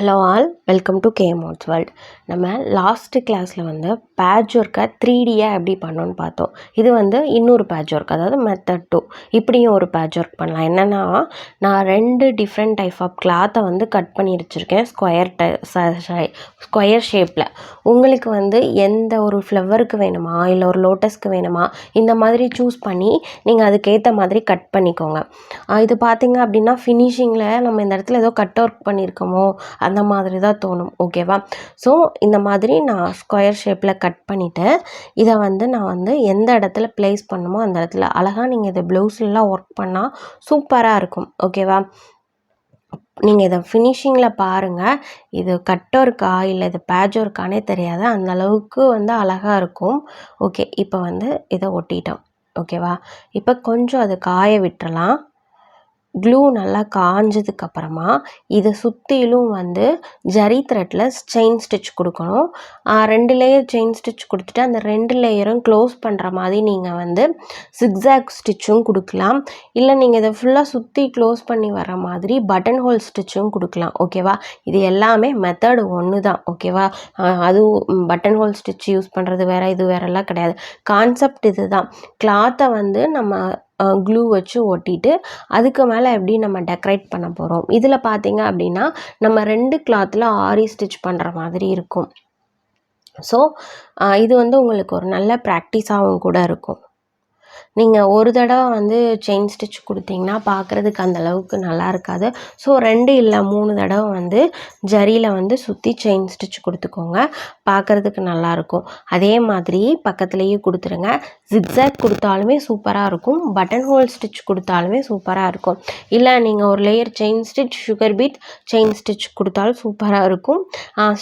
Hello all, welcome to கேமோட்ஸ் world. நம்ம last கிளாஸில் வந்து பேட்ச் ஒர்க்கை 3Dயாக எப்படி பண்ணோன்னு பார்த்தோம். இது வந்து இன்னொரு பேட்ச் ஒர்க், அதாவது மெத்தட் 2. இப்படியும் ஒரு பேட்ச் ஒர்க் பண்ணலாம். என்னென்னா, நான் 2 டிஃப்ரெண்ட் டைப் ஆஃப் கிளாத்தை வந்து கட் பண்ணி வச்சுருக்கேன் ஸ்கொயர் ஷேப்பில். உங்களுக்கு வந்து எந்த ஒரு ஃப்ளவருக்கு வேணுமா, இல்லை ஒரு லோட்டஸ்க்கு வேணுமா, இந்த மாதிரி சூஸ் பண்ணி நீங்கள் அதுக்கேற்ற மாதிரி கட் பண்ணிக்கோங்க. இது பார்த்திங்க அப்படின்னா ஃபினிஷிங்கில் நம்ம இந்த இடத்துல ஏதோ கட் ஒர்க் பண்ணியிருக்கோமோ அந்த மாதிரி தான் தோணும். ஓகேவா? ஸோ இந்த மாதிரி நான் ஸ்கொயர் ஷேப்பில் கட் பண்ணிவிட்டு இதை வந்து நான் வந்து எந்த இடத்துல ப்ளேஸ் பண்ணுமோ அந்த இடத்துல அழகாக நீங்கள் இதை ப்ளவுஸ்லாம் ஒர்க் பண்ணால் சூப்பராக இருக்கும். ஓகேவா? நீங்கள் இதை ஃபினிஷிங்கில் பாருங்கள். இது கட் ஒர்க்கா இல்லை இது பேட்ச் ஒர்க்கானே தெரியாது, அந்த அளவுக்கு வந்து அழகாக இருக்கும். ஓகே, இப்போ வந்து இதை ஒட்டிட்டோம். ஓகேவா? இப்போ கொஞ்சம் அதை காய விட்டுறலாம். க்ளூ நல்லா காஞ்சதுக்கப்புறமா இதை சுற்றிலும் வந்து ஜரி த்ரெட்டில் செயின் ஸ்டிச் கொடுக்கணும். 2 லேயர் செயின் ஸ்டிச் கொடுத்துட்டு அந்த 2 லேயரும் க்ளோஸ் பண்ணுற மாதிரி நீங்கள் வந்து சிக்ஸாக் ஸ்டிச்சும் கொடுக்கலாம். இல்லை நீங்கள் இதை ஃபுல்லாக சுற்றி க்ளோஸ் பண்ணி வர மாதிரி பட்டன் ஹோல் ஸ்டிச்சும் கொடுக்கலாம். ஓகேவா? இது எல்லாமே மெத்தடு ஒன்று தான். ஓகேவா? அதுவும் பட்டன் ஹோல் ஸ்டிச் யூஸ் பண்ணுறது வேறு, இது வேறெல்லாம் கிடையாது. கான்செப்ட் இது தான். கிளாத்தை வந்து நம்ம க்ளூ வச்சு ஒட்டிட்டு அதுக்கு மேலே எப்படி நம்ம டெக்கரேட் பண்ண போகிறோம். இதில் பார்த்தீங்க அப்படின்னா நம்ம 2 கிளாத்தில் ஆரி ஸ்டிச் பண்ணுற மாதிரி இருக்கும். ஸோ இது வந்து உங்களுக்கு ஒரு நல்ல ப்ராக்டிஸாகவும் கூட இருக்கும். நீங்கள் ஒரு தடவை வந்து செயின் ஸ்டிச் கொடுத்தீங்கன்னா பார்க்குறதுக்கு அந்தளவுக்கு நல்லா இருக்காது. ஸோ 2 இல்லை 3 தடவை வந்து ஜரியில் வந்து சுற்றி செயின் ஸ்டிச் கொடுத்துக்கோங்க, பார்க்குறதுக்கு நல்லாயிருக்கும். அதே மாதிரி பக்கத்துலேயே கொடுத்துருங்க. ஜிக்ஸாக் கொடுத்தாலுமே சூப்பராக இருக்கும், பட்டன் ஹோல் ஸ்டிச் கொடுத்தாலுமே சூப்பராக இருக்கும். இல்லை நீங்கள் ஒரு layer chain stitch, sugar beat chain stitch கொடுத்தாலும் சூப்பராக இருக்கும்,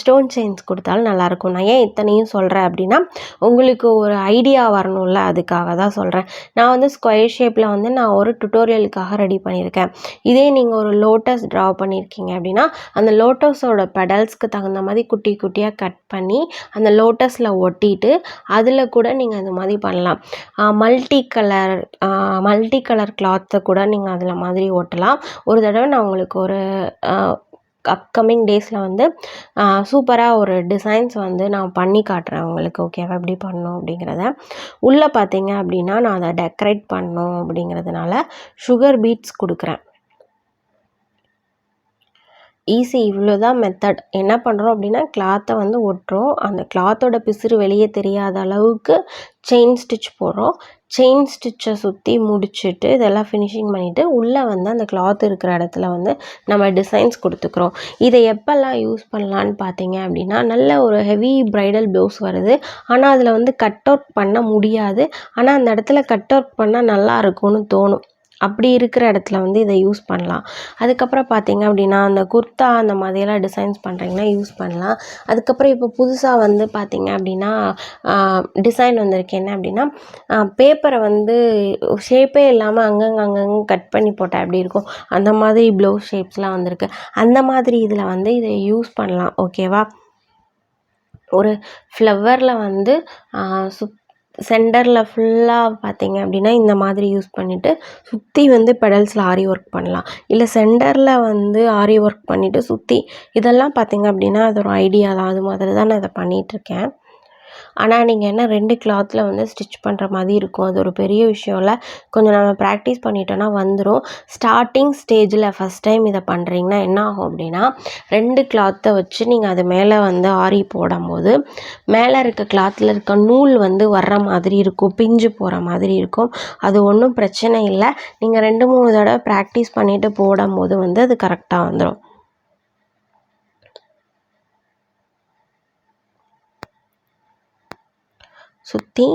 ஸ்டோன் செயின்ஸ் கொடுத்தாலும் நல்லாயிருக்கும். நான் ஏன் இத்தனையும் சொல்கிறேன் அப்படின்னா உங்களுக்கு ஒரு ஐடியா வரணும்ல, அதுக்காக தான் சொல்கிறேன். நான் வந்து ஸ்கொயர் ஷேப்பில் வந்து நான் ஒரு டுட்டோரியலுக்காக ரெடி பண்ணியிருக்கேன். இதே நீங்கள் ஒரு லோட்டஸ் ட்ரா பண்ணியிருக்கீங்க அப்படின்னா அந்த லோட்டஸோட பெடல்ஸ்க்கு தகுந்த மாதிரி குட்டி குட்டியாக கட் பண்ணி அந்த லோட்டஸில் ஒட்டிட்டு அதில் கூட நீங்கள் அது மாதிரி பண்ணலாம். மல்டி கலர் கிளாத்தை கூட நீங்கள் அதில் மாதிரி ஒட்டலாம். ஒரு தடவை நான் உங்களுக்கு ஒரு அப்கமிங் டேஸில் வந்து சூப்பராக ஒரு டிசைன்ஸ் வந்து நான் பண்ணி காட்டுறேன் உங்களுக்கு. ஓகேவா? எப்படி பண்ணணும் அப்படிங்கிறத. உள்ளே பார்த்தீங்க அப்படின்னா நான் அதை டெக்கரேட் பண்ணணும் அப்படிங்கிறதுனால சுகர் பீட்ஸ் கொடுக்குறேன். ஈஸி, இவ்வளோ தான் மெத்தட். என்ன பண்ணுறோம் அப்படின்னா கிளாத்தை வந்து ஒட்டுறோம், அந்த கிளாத்தோட பிசுறு வெளியே தெரியாத அளவுக்கு செயின் ஸ்டிச் போடுறோம். செயின் ஸ்டிச்சை சுற்றி முடிச்சுட்டு இதெல்லாம் ஃபினிஷிங் பண்ணிவிட்டு உள்ளே வந்து அந்த கிளாத் இருக்கிற இடத்துல வந்து நம்ம டிசைன்ஸ் கொடுத்துக்குறோம். இதை எப்போல்லாம் யூஸ் பண்ணலான்னு பார்த்தீங்க அப்படின்னா நல்ல ஒரு ஹெவி ப்ரைடல் ப்ளவுஸ் வருது, ஆனால் அதில் வந்து கட் ஒர்க் பண்ண முடியாது, ஆனால் அந்த இடத்துல கட் ஒர்க் பண்ணால் நல்லா இருக்கும்னு தோணும். அப்படி இருக்கிற இடத்துல வந்து இதை யூஸ் பண்ணலாம். அதுக்கப்புறம் பார்த்தீங்க அப்படின்னா அந்த குர்தா அந்த மாதிரியெல்லாம் டிசைன்ஸ் பண்ணுறீங்கன்னா யூஸ் பண்ணலாம். அதுக்கப்புறம் இப்போ புதுசாக வந்து பார்த்தீங்க அப்படின்னா டிசைன் வந்திருக்கு. என்ன அப்படின்னா பேப்பரை வந்து ஷேப்பே இல்லாமல் அங்கங்கே கட் பண்ணி போட்டால் எப்படி இருக்கும் அந்த மாதிரி ப்ளவுஸ் ஷேப்ஸ்லாம் வந்திருக்கு. அந்த மாதிரி இதில் வந்து இதை யூஸ் பண்ணலாம். ஓகேவா? ஒரு ஃப்ளவரில் வந்து சென்டரில் ஃபுல்லாக பார்த்தீங்க அப்படின்னா இந்த மாதிரி யூஸ் பண்ணிவிட்டு சுற்றி வந்து பெடல்ஸில் ஆரி ஒர்க் பண்ணலாம். இல்லை சென்டரில் வந்து ஆரி ஒர்க் பண்ணிவிட்டு சுற்றி, இதெல்லாம் பார்த்தீங்க அப்படின்னா அது ஒரு ஐடியா தான். அது மாதிரி தான் நான் இதை பண்ணிகிட்ருக்கேன். ஆனால் நீங்கள் என்ன 2 கிளாத்தில் வந்து ஸ்டிச் பண்ணுற மாதிரி இருக்கும், அது ஒரு பெரிய விஷயம் இல்லை. கொஞ்சம் நம்ம ப்ராக்டிஸ் பண்ணிட்டோன்னா வந்துடும். ஸ்டார்டிங் ஸ்டேஜில் ஃபஸ்ட் டைம் இதை பண்ணுறீங்கன்னா என்ன ஆகும் அப்படின்னா 2 கிளாத்தை வச்சு நீங்கள் அது மேலே வந்து ஆரி போடும்போது மேலே இருக்க கிளாத்தில் இருக்க நூல் வந்து வர்ற மாதிரி இருக்கும், பிஞ்சு போகிற மாதிரி இருக்கும். அது ஒன்றும் பிரச்சனை இல்லை. நீங்கள் 2-3 தடவை ப்ராக்டிஸ் பண்ணிவிட்டு போடும்போது வந்து அது கரெக்டாக வந்துடும். சுற்றி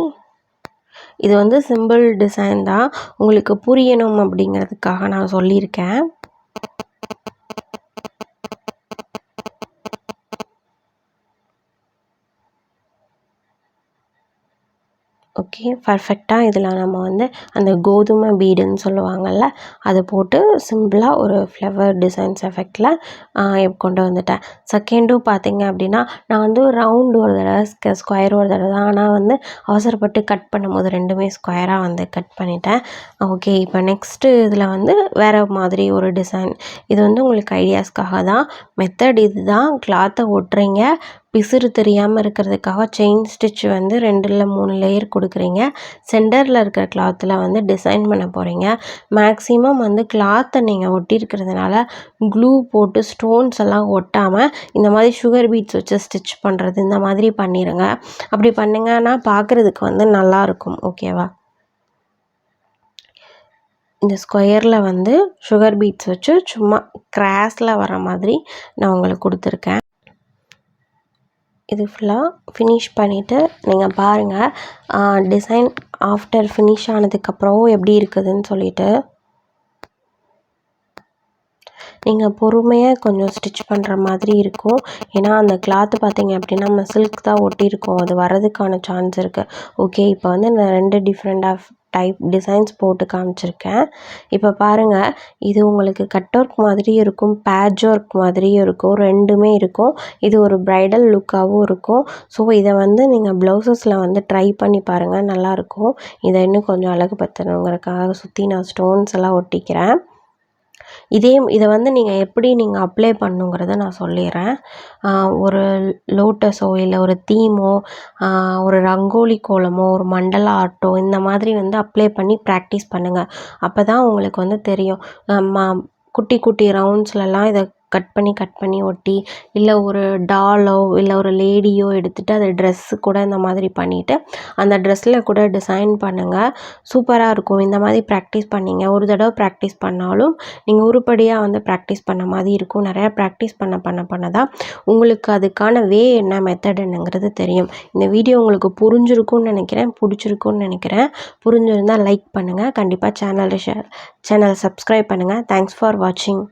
இது வந்து சிம்பிள் டிசைன் தான், உங்களுக்கு புரியணும் அப்படிங்கிறதுக்காக நான் சொல்லியிருக்கேன். ஓகே. பர்ஃபெக்ட்டா இதில நம்ம வந்து அந்த கோதுமை பீடுன்னு சொல்லுவாங்கல்ல, அத போட்டு சிம்பிளா ஒரு ஃப்ளவர் டிசைன்ஸ் எஃபெக்ட்ல கொண்டு வந்துட்டேன். செகண்டும் பார்த்தீங்க அப்படின்னா, நான் வந்து ரவுண்ட் ஒரு தடவ, ஸ்கொயர் ஒரு தடவ தான். ஆனா வந்து அவசரப்பட்டு கட் பண்ணும்போது 2மே ஸ்கொயரா வந்து கட் பண்ணிட்டேன். ஓகே. இப்போ நெக்ஸ்ட்டு இதில வந்து வேற மாதிரி ஒரு டிசைன். இது வந்து உங்களுக்கு ஐடியாஸ்க்காக தான். மெத்தட் இதுதான். கிளாத்த ஒட்டுறீங்க. பிசுறு தெரியாம இருக்கிறதுக்காக செயின் ஸ்டிச் வந்து 2 இல்ல 3 லேயர் குடுக்குறீங்க. சென்டர்ல இருக்கிற கிளாத்ல வந்து டிசைன் பண்ண போறீங்க. மேக்ஸிமம் வந்து கிளாத்த நீங்க ஒட்டியிருக்கிறதுனால, க்ளூ போட்டு ஸ்டோன்ஸ் எல்லாம் ஒட்டாம, இந்த மாதிரி சுகர் பீட்ஸ் வச்சு ஸ்டிச் பண்ணுறது, இந்த மாதிரி பண்ணிருங்க. அப்படி பண்ணீங்கன்னா பார்க்குறதுக்கு வந்து நல்லாயிருக்கும். ஓகேவா? இந்த ஸ்கொயர்ல வந்து சுகர் பீட்ஸ் வச்சு சும்மா கிராஸ்ல வர மாதிரி நான் உங்களுக்கு குடுத்துருக்கேன். இது ஃபுல்லா ஃபினிஷ் பண்ணிவிட்டு நீங்கள் பாருங்கள். டிசைன் ஆஃப்டர் ஃபினிஷ் ஆனதுக்கப்புறம் எப்படி இருக்குதுன்னு சொல்லிட்டு. நீங்கள் பொறுமையாக கொஞ்சம் ஸ்டிச் பண்ணுற மாதிரி இருக்கும். ஏன்னா அந்த கிளாத்து பார்த்தீங்க அப்படின்னா நம்ம சில்க் தான் ஒட்டியிருக்கோம். அது வரதுக்கான சான்ஸ் இருக்குது. ஓகே. இப்போ வந்து நான் 2 டிஃப்ரெண்ட் ஆஃப் டைப் டிசைன்ஸ் போட்டு காமிச்சிருக்கேன். இப்போ பாருங்கள். இது உங்களுக்கு கட் ஒர்க் மாதிரியும் இருக்கும், பேட்ச் ஒர்க் மாதிரியும் இருக்கும். 2மே இருக்கும். இது ஒரு பிரைடல் லுக்காகவும் இருக்கும். ஸோ இதை வந்து நீங்கள் ப்ளவுசஸில் வந்து ட்ரை பண்ணி பாருங்கள். நல்லாயிருக்கும். இதை இன்னும் கொஞ்சம் அழகுபடுத்தணுங்கிறதுக்காக சுற்றி நான் ஸ்டோன்ஸ் எல்லாம் ஒட்டிக்கிறேன். இதை வந்து நீங்கள் அப்ளை பண்ணணுங்கிறத நான் சொல்லிடுறேன். ஒரு லோட்டஸோ இல்லை ஒரு தீமோ, ஒரு ரங்கோலி கோலமோ, ஒரு மண்டலா ஆர்ட்டோ இந்த மாதிரி வந்து அப்ளை பண்ணி ப்ராக்டிஸ் பண்ணுங்கள். அப்போ தான் உங்களுக்கு வந்து தெரியும். குட்டி குட்டி ரவுண்ட்ஸ்லலாம் இதை கட் பண்ணி ஒட்டி, இல்லை ஒரு டாலோ இல்லை ஒரு லேடியோ எடுத்துகிட்டு அதை ட்ரெஸ்ஸு கூட இந்த மாதிரி பண்ணிவிட்டு அந்த ட்ரெஸ்ஸில் கூட டிசைன் பண்ணுங்கள். சூப்பராக இருக்கும். இந்த மாதிரி ப்ராக்டிஸ் பண்ணிங்க. ஒரு தடவை ப்ராக்டிஸ் பண்ணாலும் நீங்கள் உருப்படியாக வந்து ப்ராக்டிஸ் பண்ண மாதிரி இருக்கும். நிறையா ப்ராக்டிஸ் பண்ண தான் உங்களுக்கு அதுக்கான என்ன மெத்தட் என்னங்கிறது தெரியும். இந்த வீடியோ உங்களுக்கு புரிஞ்சிருக்கும்னு நினைக்கிறேன். பிடிச்சிருக்கும்னு நினைக்கிறேன். புரிஞ்சிருந்தால் லைக் பண்ணுங்கள். கண்டிப்பாக சேனலை சப்ஸ்கிரைப் பண்ணுங்கள். தேங்க்ஸ் ஃபார் வாட்சிங்.